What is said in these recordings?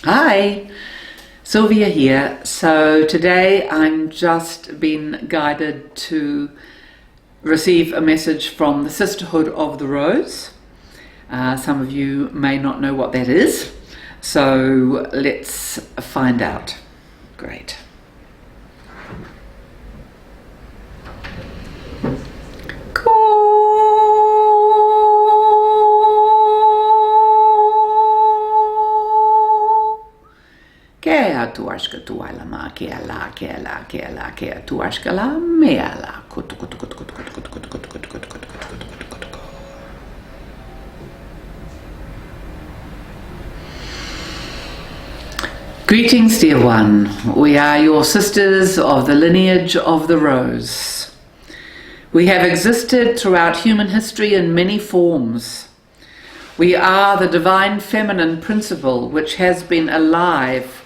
Hi, Sylvia here. So today I'm just been guided to receive a message from the Sisterhood of the Rose. Some of you may not know what that is, so let's find out. Great. Kea tuaska tuailama, kea la, kea la, kea la, kea tuaska la, mea la, kutu kutu kutu kutu kutu kutu kutu kutu kutu kutu kutu kutu kutu kutu. Greetings, dear one. We are your sisters of the lineage of the rose. We have existed throughout human history in many forms. We are the divine feminine principle which has been alive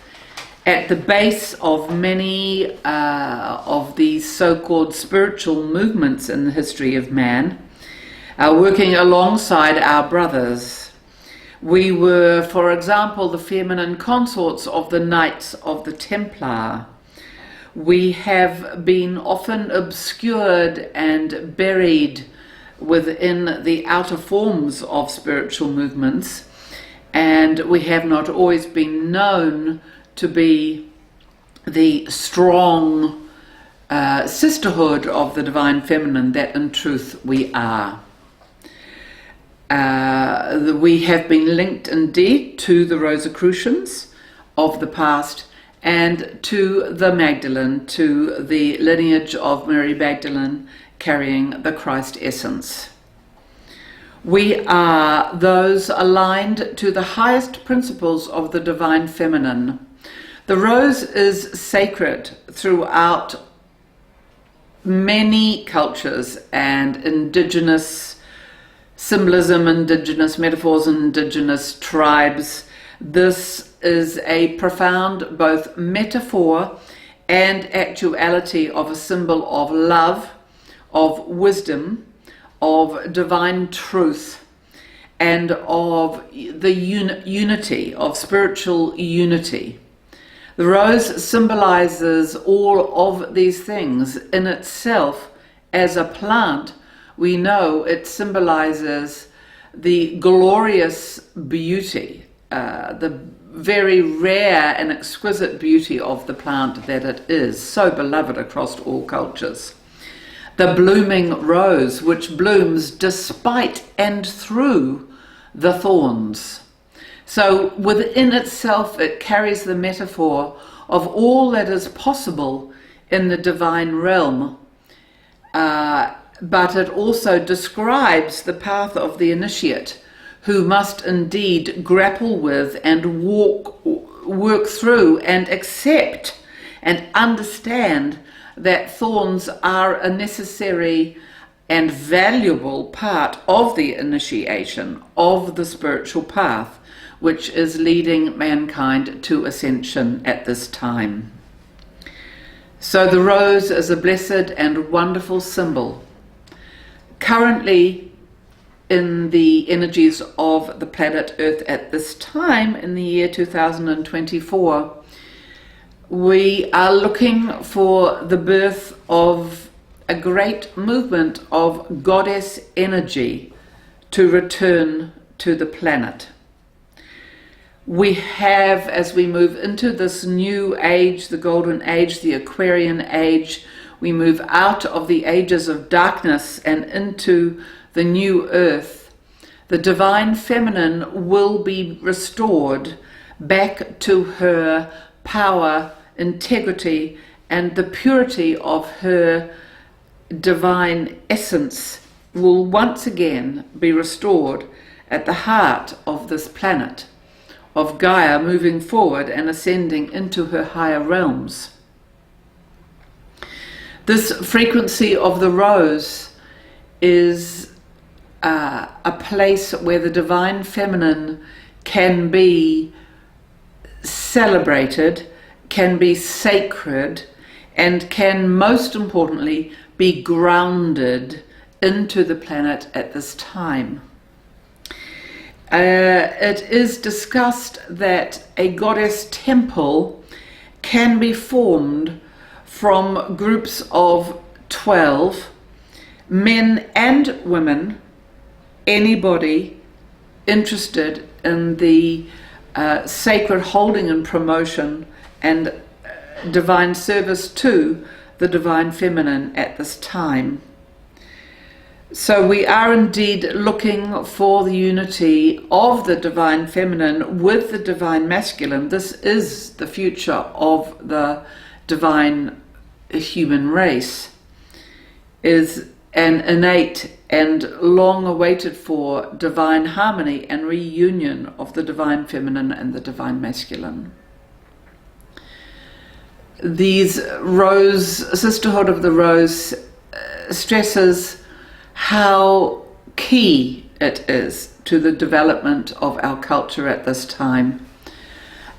at the base of many of these so-called spiritual movements in the history of man, working alongside our brothers. We were, for example, the feminine consorts of the Knights of the Templar. We have been often obscured and buried within the outer forms of spiritual movements, and we have not always been known to be the strong sisterhood of the divine feminine that in truth we are. We have been linked indeed to the Rosicrucians of the past and to the Magdalene, to the lineage of Mary Magdalene carrying the Christ essence. We are those aligned to the highest principles of the divine feminine. The rose is sacred throughout many cultures and indigenous symbolism, indigenous metaphors, indigenous tribes. This is a profound both metaphor and actuality of a symbol of love, of wisdom, of divine truth, and of the unity, of spiritual unity. The rose symbolizes all of these things in itself. As a plant, we know it symbolizes the glorious beauty, the very rare and exquisite beauty of the plant that it is, so beloved across all cultures. The blooming rose, which blooms despite and through the thorns. So within itself, it carries the metaphor of all that is possible in the divine realm, but it also describes the path of the initiate, who must indeed grapple with and work through and accept and understand that thorns are a necessary and valuable part of the initiation of the spiritual path, which is leading mankind to ascension at this time. So the rose is a blessed and wonderful symbol. Currently, in the energies of the planet Earth at this time, in the year 2024, we are looking for the birth of a great movement of goddess energy to return to the planet. We have, as we move into this new age, the golden age, the Aquarian age, we move out of the ages of darkness and into the new earth. The divine feminine will be restored back to her power, integrity, and the purity of her divine essence will once again be restored at the heart of this planet, of Gaia, moving forward and ascending into her higher realms. This frequency of the rose is a place where the divine feminine can be celebrated, can be sacred, and can most importantly be grounded into the planet at this time. it is discussed that a goddess temple can be formed from groups of 12, men and women, anybody interested in the sacred holding and promotion and divine service to the divine feminine at this time. So we are indeed looking for the unity of the divine feminine with the divine masculine. This is the future of the divine human race, is an innate and long awaited for divine harmony and reunion of the divine feminine and the divine masculine. These Sisterhood of the Rose stresses how key it is to the development of our culture at this time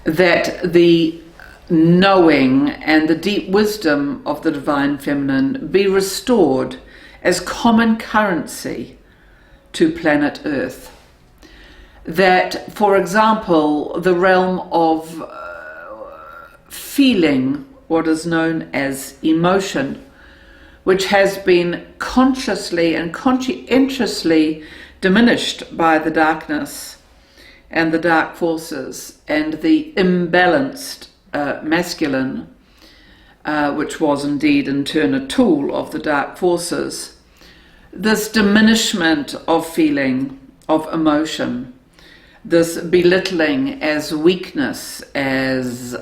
that the knowing and the deep wisdom of the divine feminine be restored as common currency to planet Earth. That, for example, the realm of feeling, what is known as emotion, which has been consciously and conscientiously diminished by the darkness and the dark forces and the imbalanced masculine, which was indeed in turn a tool of the dark forces. This diminishment of feeling, of emotion, this belittling as weakness, as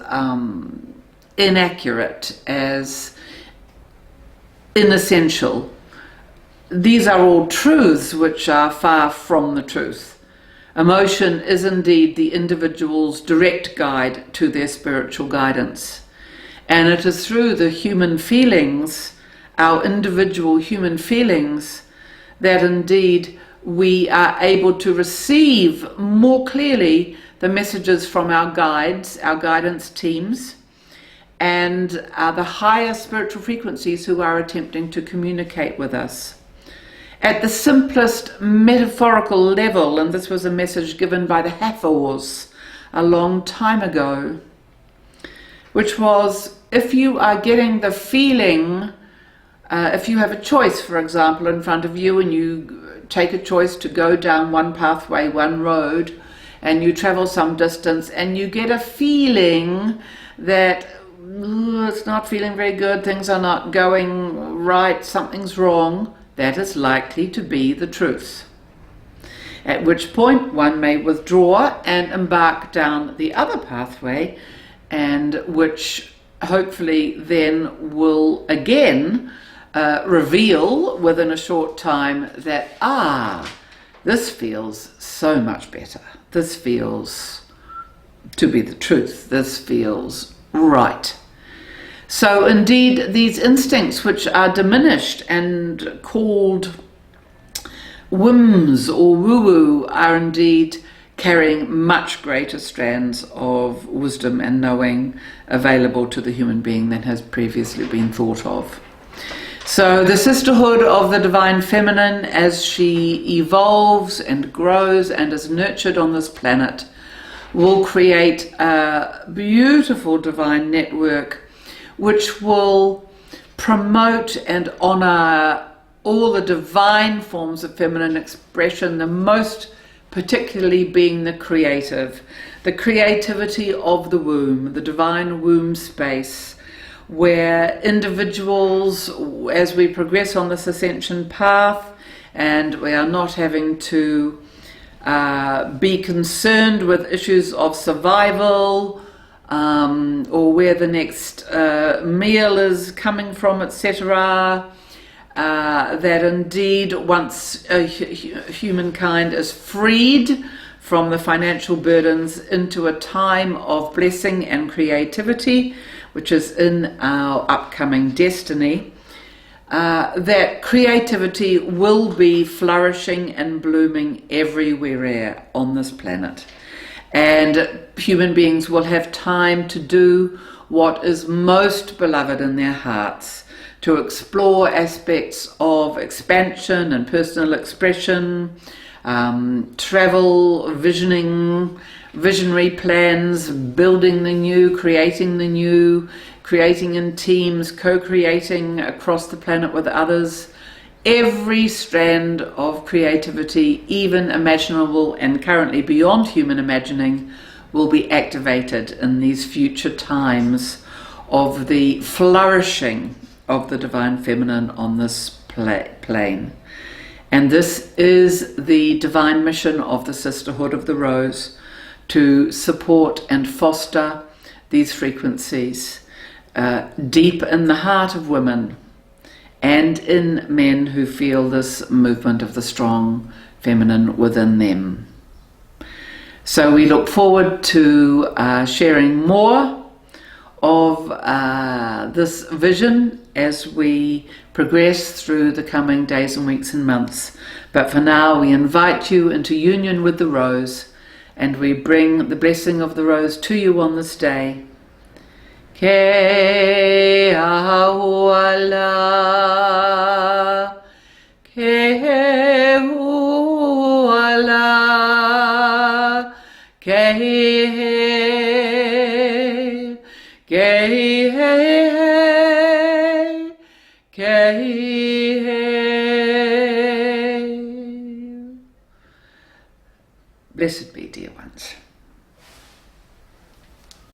inaccurate, as inessential. These are all truths which are far from the truth. Emotion is indeed the individual's direct guide to their spiritual guidance. And it is through the human feelings, our individual human feelings, that indeed we are able to receive more clearly the messages from our guides, our guidance teams, and the higher spiritual frequencies who are attempting to communicate with us. At the simplest metaphorical level, and this was a message given by the Hathors a long time ago, which was, if you are getting the feeling, if you have a choice, for example, in front of you, and you take a choice to go down one pathway, one road, and you travel some distance, and you get a feeling that it's not feeling very good, things are not going right, something's wrong, that is likely to be the truth. At which point one may withdraw and embark down the other pathway, and which hopefully then will again reveal within a short time that, this feels so much better. This feels to be the truth. This feels right. So indeed, these instincts which are diminished and called whims or woo-woo are indeed carrying much greater strands of wisdom and knowing available to the human being than has previously been thought of. So the sisterhood of the divine feminine, as she evolves and grows and is nurtured on this planet, will create a beautiful divine network which will promote and honor all the divine forms of feminine expression, the most particularly being the creativity of the womb, the divine womb space, where individuals, as we progress on this ascension path, and we are not having to be concerned with issues of survival, or where the next meal is coming from, etc., that indeed once humankind is freed from the financial burdens into a time of blessing and creativity, which is in our upcoming destiny, that creativity will be flourishing and blooming everywhere on this planet. And human beings will have time to do what is most beloved in their hearts, to explore aspects of expansion and personal expression, travel, visionary plans, building the new, creating in teams, co-creating across the planet with others. Every strand of creativity, even imaginable and currently beyond human imagining, will be activated in these future times of the flourishing of the divine feminine on this plane. And this is the divine mission of the Sisterhood of the Rose, to support and foster these frequencies deep in the heart of women and in men who feel this movement of the strong feminine within them. So we look forward to sharing more of this vision as we progress through the coming days and weeks and months. But for now, we invite you into union with the Rose, and we bring the blessing of the Rose to you on this day. Ke auala, ke auala, ke Blessed be, dear ones.